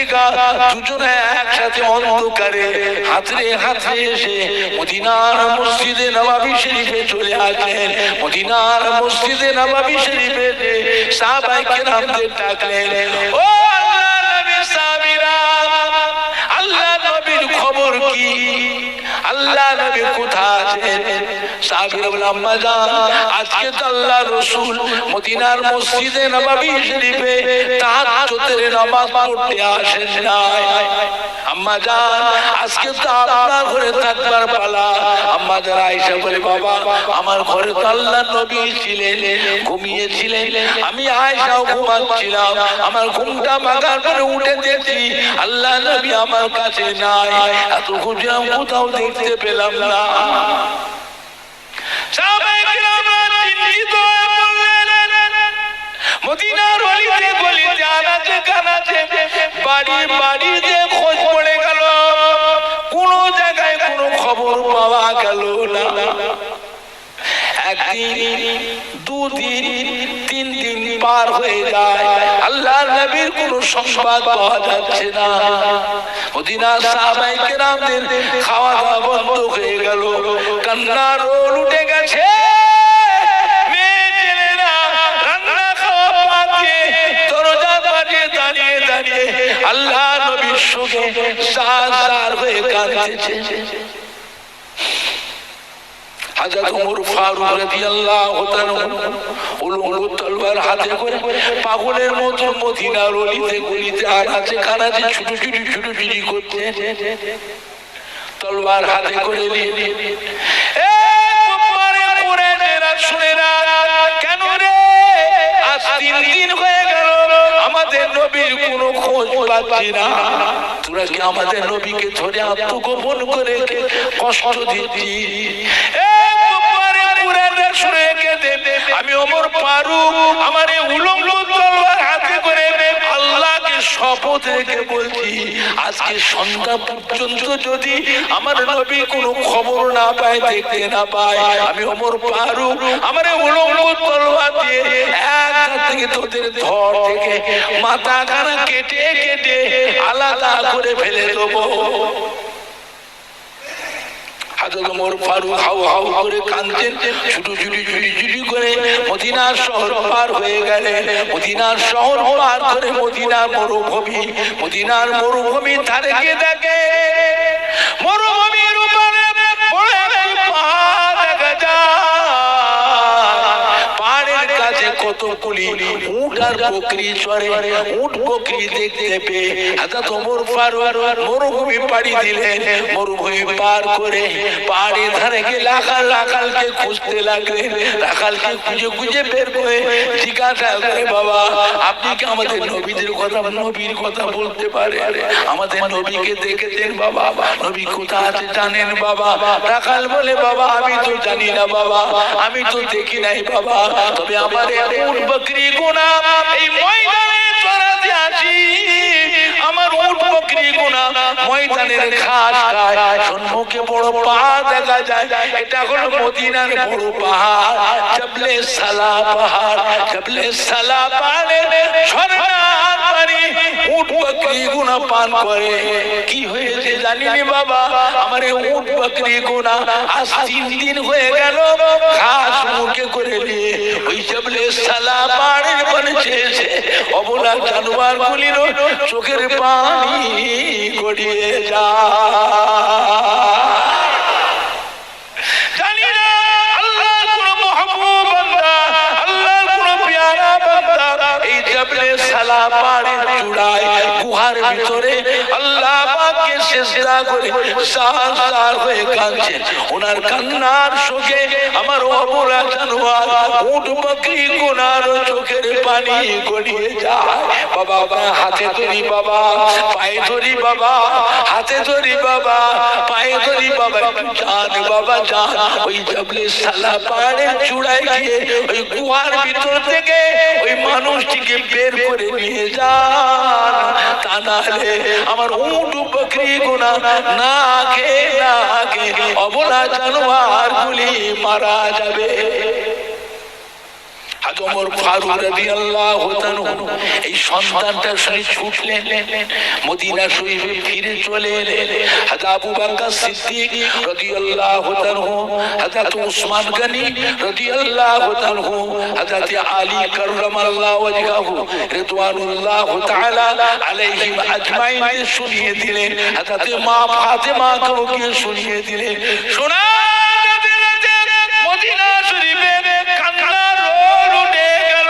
সিদ্দিকা দুজনে একসাথে অন্ধকারে হাতরে হাতে এসে মদিনার মসজিদে নববী শরীফে চলে আসলেন। মদিনার মসজিদে নববী শরীফে সাহাবায়ে কেরামদের ডাকলেন, ও আল্লাহর নবী সাহাবীরা, আল্লাহর নবীর খবর কি? আল্লাহর নবী কোথায় আছেন? সাহাবীরা বললেন, আম্মা জান, আজকে তো আল্লাহর রাসূল মদিনার মসজিদে নববী শরীফে তাহাজ্জুদের নামাজ পড়তে আসেন নাই। আম্মা জান, আজকে তো আপনার ঘরে থাকবার পালা। আম্মা জান আয়েশা বলে, বাবা, আমার ঘরে তো আল্লাহর নবী ছিলেন, ঘুমিয়েছিলেন, আমি আয়েশাও ঘুমাচ্ছিলাম। আমার ঘুমটা ভাঙার পরে উঠে দেখি আল্লাহর নবী আমার কাছে নাই। এত খুঁজলাম, কোথাও দেখতে পেলাম না। সাহাবায়ে কেরামরা চিন্তিত হয়ে বললেন, মদিনার অলিতে গলিতে আনাচে কানাচে বাড়ি বাড়িতে খোঁজ পড়ে গেল, কোনো জায়গায় কোনো খবর পাওয়া গেল না। একদিন, দুদিন, 3 দিন পার হয়ে যায়, আল্লাহর নবীর কোনো সংবাদ পাওয়া যাচ্ছে না। মদিনার সাহাবায়ে কেরামদের খাওয়া দাওয়া বন্ধ হয়ে গেল, কান্নার রোল উঠে গেছে। মেয়ে ছেলেরা রান্না খাওয়া বাদ দিয়ে দরজা বাজিয়ে দাঁড়িয়ে দাঁড়িয়ে আল্লাহর নবীর সঙ্গে সার হয়ে কাঁদছে। হযরত ওমর ফারুক রাদিয়াল্লাহু তাআলা উলুল তলোয়ার হাতে করে পাগলের মতো মদিনার অলিতে গলিতে আনাচে কানাচে ছুটোছুটি করতে, তলোয়ার হাতে করে নিয়ে, এ কুফারে কুরাইশরা শুনেরা, কেন রে আজ 3 দিন হয়ে গেল আমাদের নবীর কোনো খোঁজ পাচ্ছি না? তোরা কি আমাদের নবীকে ধরে আত্মগোপন করে কষ্ট দিচ্ছি? আমি ওমর ফারুক আমার এই উলঙ্গ তলোয়ার হাতে করে আল্লাহকে শপথ রেখে বলছি, আজকে সন্ধ্যা পর্যন্ত যদি আমার নবী কোনো খবর না পায়, দেখতে না পায়, আমি ওমর ফারুক আমার এই উলঙ্গ তলোয়ার দিয়ে এক হাত থেকে তোদের ধর থেকে মাথা খানা কেটে কেটে আলাদা করে ফেলে দেবো। হযরত ওমর ফারুক হাউ হাউ করে কাঁদতেন, ছুটি করে মদিনার শহর পার হয়ে গেলেন। মদিনার শহর পার করে মদিনার মরুভূমি ধারে গিয়ে দেখে মরুভূমির উপরে বড় একটা পাহাড় দেখা যায়। পাহাড়ের কাছে কতগুলি উট আর বকরি চড়ে। উট বকরি দেখতে পেয়ে হযরত ওমর ফারুক মরুভূমি পাড়ি দিলেন। মরুভূমি পার করে পাহাড়ের ধারে গিয়ে রাখালকে খুঁজতে লাগলেন। রাখালকে খুঁজে খুঁজে বের করে জিজ্ঞাসা করে, বাবা, আপনি কি আমাদের নবীর কথা বলতে পারেন? আমাদের নবীকে দেখেছেন বাবা? নবী কোথায় আছে জানেন বাবা? রাখাল বলে, বাবা, আমি তো জানি না বাবা, আমি তো দেখি নাই বাবা, তবে আমার উট বকরি গোনা এই ময়দানে চড়াতে আসি। আমার উট বকরি গোনা ময়দানের ঘাস খায়, সম্মুখে বড় পাহাড় দেখা যায়, এটা হলো মদিনার বড় পাহাড়, জবলে সালা পাহাড়। জবলে সালা পাহাড়ের ঝর্ণার পানি উট বকরি গোনা পান করে। কি হয়েছে জানিনি বাবা, আমার উট বকরি গোনা আজ 3 দিন হয়ে গেল ঘাস মুখে করে নিয়ে ওই জবলে সালা পাহাড়ের পানে চেয়েছে। অবলা জানোয়ার গুলির চোখের পানি গড়িয়ে যায়। জানি না আল্লাহর কোন মাহবুব বান্দা, আল্লাহর কোন পেয়ারা বান্দা এই জবলে সালা পাহাড়ের চূড়ায় গুহার ভিতরে আল্লাহ পাককে সিজদা করে সার হয়ে কাঁদছেন। ওনার কান্নার শোকে আমার অবলা জানোয়ার উট বকরি গোনার চোখের পানি গড়িয়ে যায়। বাবা, হাতে ধরি বাবা, পায়ে ধরি বাবা, হাতে ধরি বাবা, পায়ে ধরি বাবা, জান বাবা জান। ওই জবলে সালা পাহাড়ের চূড়ায় গিয়ে ওই গুহার ভিতর থেকে ওই মানুষটিকে বের করে নিয়ে যান, তা না হলে আমার উট বকরি গোনা না খেয়ে অবলা জানোয়ার গুলি মারা যাবে। হযরত ওমর ফারুক রাদিয়াল্লাহু তাআলা এই সন্তানটা শুনে ছুটলেন, মদিনা শরীফে ফিরে চলে এলেন। হযরত আবু বকর সিদ্দিক রাদিয়াল্লাহু তাআলা, হযরত উসমান গনি রাদিয়াল্লাহু তাআলা, হযরত আলী কাররামাল্লাহু ওয়াজহাহু রিদওয়ানুল্লাহু তাআলা আলাইহিম আজমাইন শুনিয়ে দিলেন। হযরত মা ফাতেমাকে শুনিয়ে দিলেন। শোনা মদিনা শরীফে কান্নার রোল উঠে গেল।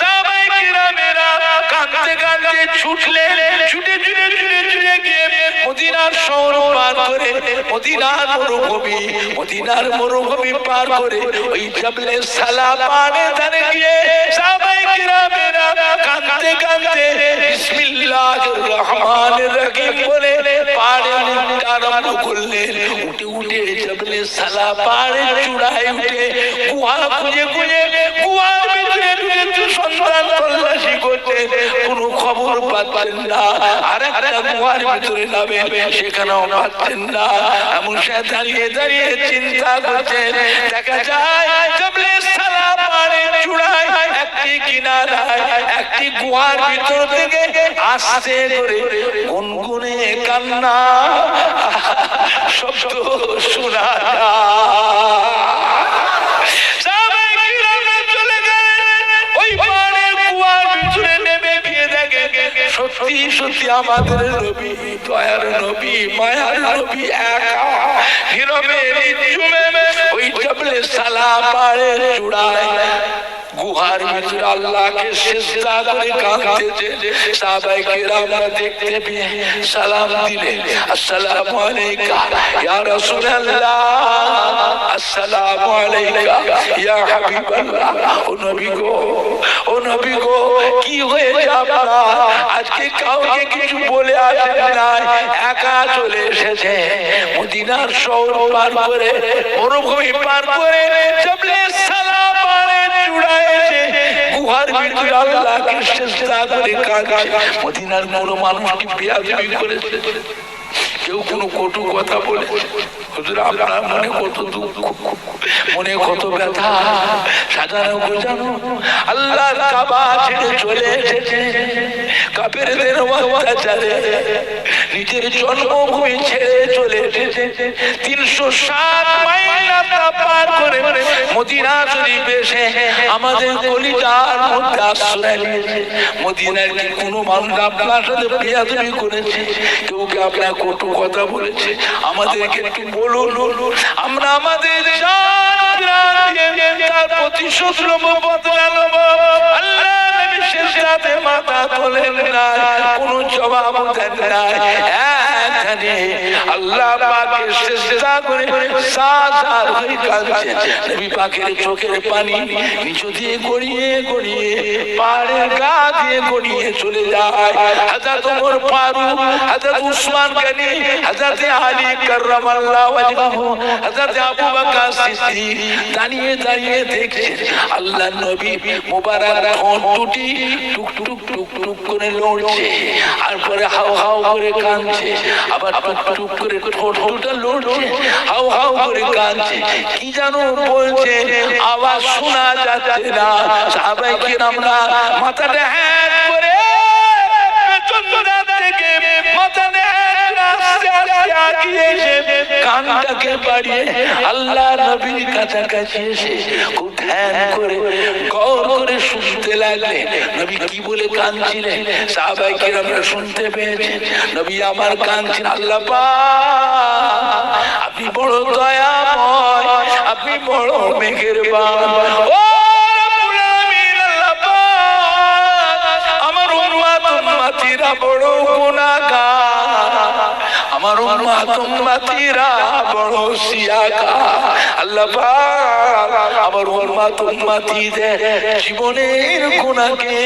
সাহাবায়ে কিরামেরা কাঁদতে কাঁদতে ছুটলেন, ছুটে ছুটে ছুটে ছুটে গিয়ে মদিনার শহর পার করে, মদিনার মরুভূমি পার করে ওই জবলে সালা পানে ধারে গিয়ে সাহাবায়ে কিরামেরা কাঁদতে কাঁদতে বিসমিল্লাহির রহমানির রহিম বলে পাড়ে আরম্ভ করলেন। উঠে উঠে জবলে সালা পাড়ে চূড়ায় উঠে গুহা খুঁজে খুঁজে গুহার ভিতরে ঢুকে সন্ধান তল্লাশি করতেন, কোনো খবর পাচ্ছেন না। আর একটা গুহার ভিতরে নামে, সেখানেও পাচ্ছেন না। এমন সে দাঁড়িয়ে দাঁড়িয়ে চিন্তা করছেন। দেখা যায় জবলে সালা পাড়ে চূড়ায় একটি কিনারায় একটি গুহার ভিতর থেকে আস্তে করে গুনগুনে কান্না শব্দ শোনা যায়। সত্যি সত্যি আমাদের নবী, দয়ার নবী, মায়ার নবী একা নীরবে নিঝুমে ওই জবলে সালা পাড়ের চূড়ায় গুহার ভিতরে আল্লাহকে সিজদা করে কাঁদতেছে। সাহাবায়ে কিরামরা দেখতে পেয়ে সালাম দিলেন, আসসালামু আলাইকা ইয়া রাসূলুল্লাহ, আসসালামু আলাইকা ইয়া হাবিবাল্লাহ। ও নবী গো, ও নবী গো, কি হয়েছে আপনার? আজকে কাউকে কিছু বলে আসেন না, একা চলে এসেছে মদিনার শহর পার করে, মরুভূমি পার করে জবলে সালা পাড়ের চূড়ায় এসে গুহার ভিতরে আল্লাহকে সিজদা করে কাঁদছে। মদিনার কোনো মানুষ কি বেয়াদবি করেছে? কেউ কোনো কটু কথা বলে? হুজুর আপনার মনে কত দুঃখ, মনে কত ব্যথা, সাজানো গোছানো আল্লাহর কাবা ছেড়ে চলে এসেছে কাফেরদের অত্যাচারে, নিজের জন্মভূমি ছেড়ে চলে এসেছে। 360 মাইল রাস্তা পার করে মদিনা শরীফে এসে আমাদের কলিজার মধ্যে আশ্রয় নিয়েছে। মদিনার কি কোনো মানুষ আপনার সাথে বেয়াদবি করেছে? কেউ কি আপনার কটু কথা বলেছে? আমাদেরকে একটু বলুন, আমরা আমাদের জান দিয়ে তার প্রতিশোধ নেব, বদলা নেব। আল্লাহ নবী সিজদাতে মাথা তোলেন না, কোনো জবাব দেন না। এখানে আল্লাহ পাকের সিজদা করে সাজার হয়ে কাঁদছেন। নবী পাকের চোখের পানি নিচু দিয়ে গড়িয়ে গড়িয়ে পাড়ের গা দিয়ে গড়িয়ে চলে যায়। হযরত ওমর ফারুক, হযরত উসমান গনি, হযরত আলী কাররামাল্লাহু ওয়াজহাহু, হযরত আবু বকর সিদ্দিক দাঁড়িয়ে দাঁড়িয়ে দেখছেন আল্লাহর নবী মোবারক ঠোঁট দুটি টুক টুক টুক টুক করে লড়ছে, আর পরে হাউ হাউ করে কাঁদছে, আবার টুক টুক করে ঠোঁট দুটো লড়ছে, হাউ হাউ করে কাঁদছে। কি যেন বলছে, আওয়াজ শোনা যাচ্ছে না। সাহাবায়ে কিরামরা মাথাটা হ্যাঁ করে কানটাকে বাড়িয়ে আল্লাহ নবীর কাছাকাছি এসে খুব ধ্যান করে গৌর করে শুনতে লাগলেন নবী কি বলে কাঁদছিলেন। সাহাবায়ে কিরামরা শুনতে পেয়েছেন নবী আমার কাঁদছেন, আল্লাহ পাক আপনি বড় দয়াময়, আপনি বড় মেহেরবান। ও রব্বুল আলামিন, আল্লাহ পাক আমার উম্মতিরা বড় গুনাহগার, আমার উম্মতিরা বড় সিয়াকার। আল্লাহ পাক আমার উম্মতিদের জীবনের গুনাহকে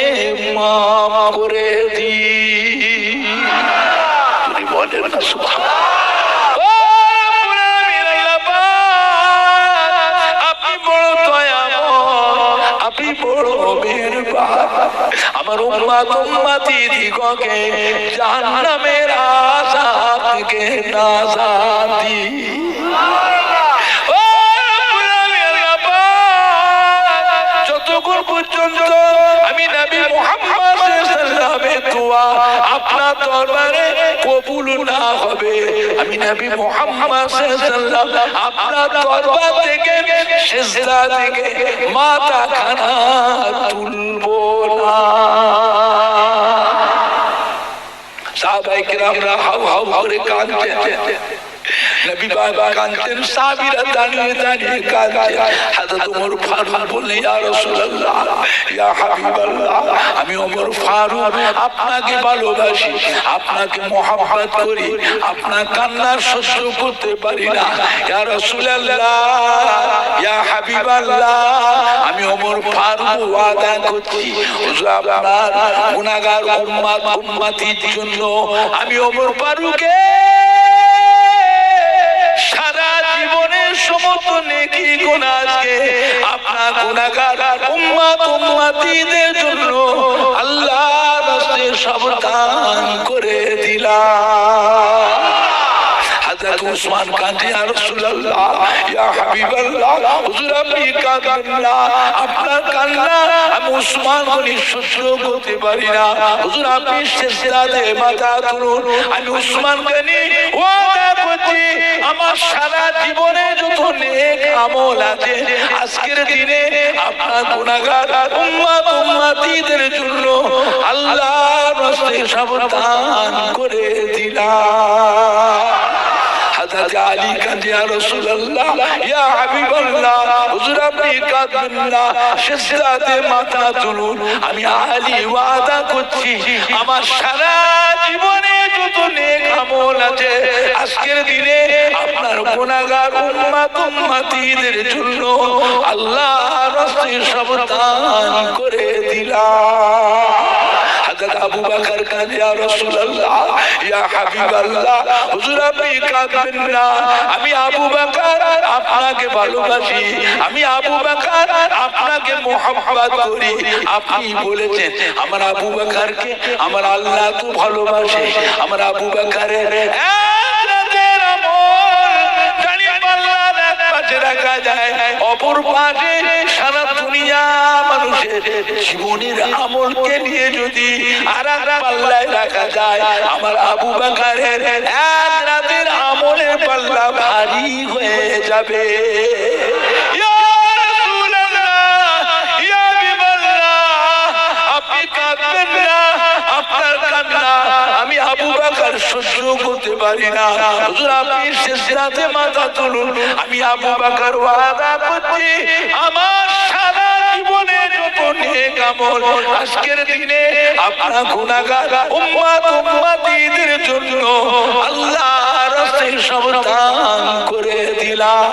মাফ করে দিন। তুমি বলেন না সুবহানাল্লাহ। আপনি বড় মেহেরবান, আমার উম্মতি দিগকে জাহান্নামের আযাব থেকে নাজাত দিন। যত কবুল না হবে, আমি নবী মুহাম্মদ সাল্লাল্লাহু আলাইহি ওয়াসাল্লাম আপনার দরবার থেকে সিজদা থেকে মাথা খানা তুলবো না। সাহাবায়ে কেরামরা হাউ হাউ করে কাঁদছেন, নবী বাবা কাঁদছেন, সাহাবীরা দাঁড়িয়ে দাঁড়িয়ে কাঁদছেন। হযরত ওমর ফারুক বললেন, ইয়া রাসূলুল্লাহ, ইয়া হাবিবাল্লাহ, আমি ওমর ফারুক আপনাকে ভালোবাসি, আপনাকে মহব্বত করি, আপনার কান্না সহ্য করতে পারি না। ইয়া রাসূলুল্লাহ, ইয়া হাবিবাল্লাহ, আমি ওমর ফারুক ওয়াদা করছি, হুজুর আপনার গুনাহগার উম্মতির জন্য আমি ওমর ফারুকে সারা জীবনের সমস্ত নেকি গুনাহকে আপনার গুনাহগার উম্মতিদের জন্য আল্লাহর রাস্তে সাবধান করে দিলাম। হযরত উসমান কাঁদে, ইয়া রাসূলুল্লাহ, ইয়া হাবিবাল্লাহ, হুজুর আপনি কাঁদবেন না, আপনার কান্না আমি উসমান গনি সহ্য করতে পারি না। হুজুর আপনি সিজদাতে মাথা তুলুন, আমি উসমান গনি ওয়াদা করছি আমার সারা জীবনে যত নেক আমল আছে আজকের দিনে আপনার গুনাহগার উম্মতিদের জন্য আল্লাহর রাস্তে সাবধান করে দিলাম। হযরত আলী কাঁদে, ইয়া রাসূলুল্লাহ, ইয়া হাবিবাল্লাহ, হুজুর আপনি কাঁদবেন না, সিজদাতে মাথা তুলুন, আমি আলী ওয়াদা করছি আমার সারা জীবনে যত নেক আমল আছে আজকের দিনে আপনার গুনাহগার উম্মতিদের জন্য আল্লাহর রাস্তে সাবধান করে দিলাম। হযরত আবু বকর কাঁদে, ইয়া রাসূলুল্লাহ, ইয়া হাবিবাল্লাহ, হুজুর আপনি কাঁদবেন না, আমি আবু বকর আপনাকে ভালোবাসি, আমি আবু বকর আপনাকে মহব্বত করি। আপনি বলেছেন আমার আবু বকরকে আমার আল্লাহ তো ভালোবাসে, আমার আবু বকরের রাতের আমল জানি আল্লাহর এক পাশে রাখা যায়, অপর পাশে সারা দুনিয়া মানুষের জীবনের আমলকে নিয়ে যদি আরেক পাল্লায় রাখা যায়, আমার আবু বকরের এক রাতের আমলের পাল্লা ভারী হয়ে যাবে। ইয়া রাসূলুল্লাহ, ইয়া হাবিবাল্লাহ, আপনি কাঁদবেন না, আপনার কান্না আমি আবু বকর সহ্য করতে পারি না। হুজুর আপনি সিজদাতে মাথা তুলুন, আমি আবু বকর ওয়াদা করছি আমার সারা জীবনে যত নেক আমল আজকের দিনে আপনার গুনাহগার উম্মতিদের জন্য আল্লাহর রাস্তে সাবধান করে দিলাম।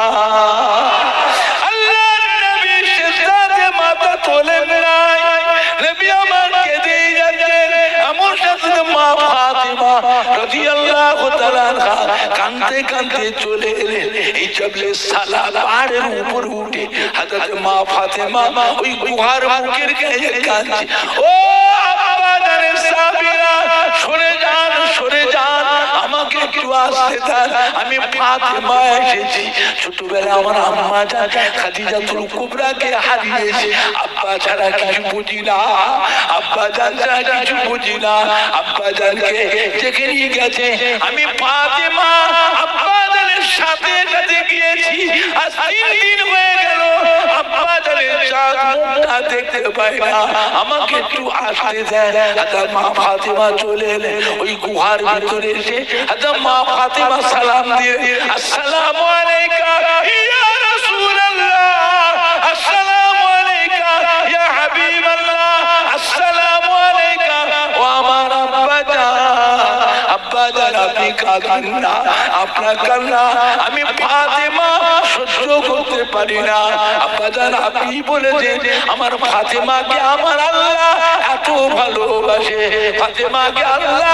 আল্লাহর নবী সিজদাতে মাথা তোলেন নাই, নবী আমার কেঁদে যাচ্ছেন। এমন সাথে মা ফাতিমা রাদিয়াল্লাহু তাআলা আনহা কাঁদতে কাঁদতে চলে এলেন। এই জবলে সালা পাহাড়ের উপর উঠে হযরত মা ফাতিমা ওই গুহার মুখের কাছে কাঁদছে, ও আব্বা জানের সাহাবীরা সরে যান, সরে যান, আমাকে একটু আসতে দেন, আমি ফাতিমা এসেছি। ছোটবেলা আমার আম্মা জান খাদিজাতুল কুবরাকে হারিয়েছে, আব্বা ছাড়া কিছু বুঝি না, আব্বা জান ছাড়া কিছু বুঝি না। আব্বা জানকে দেখে নিয়ে গেছে, আমি ফাতিমা আব্বা জানের সাথে সাথে গিয়েছি, আজ 3 দিন হয়ে গেল আব্বা জানের চাঁদ মুখটা দেখতে পাই না, আমাকে একটু আসতে দেন। আদা মা ফাতিমা চলে এলেন ওই গুহার ভিতরে এসে আদা মা ফাতিমা সালাম দিয়ে, আসসালামু আলাইকা ইয়া রাসূলুল্লাহ, আসসালামু আলাইকা ইয়া হাবিবাল্লাহ, আসসালামু আলাইকা। ও আমার আব্বা জান, আব্বা জান আপনি কাঁদবেন না, আপনার কান্না আমি ফাতিমা সহ্য করতে পারি না। আব্বা জান আপনি বলেছেন আমার ফাতিমাকে আমার আল্লাহ এত ভালোবাসে, ফাতিমাকে আল্লাহ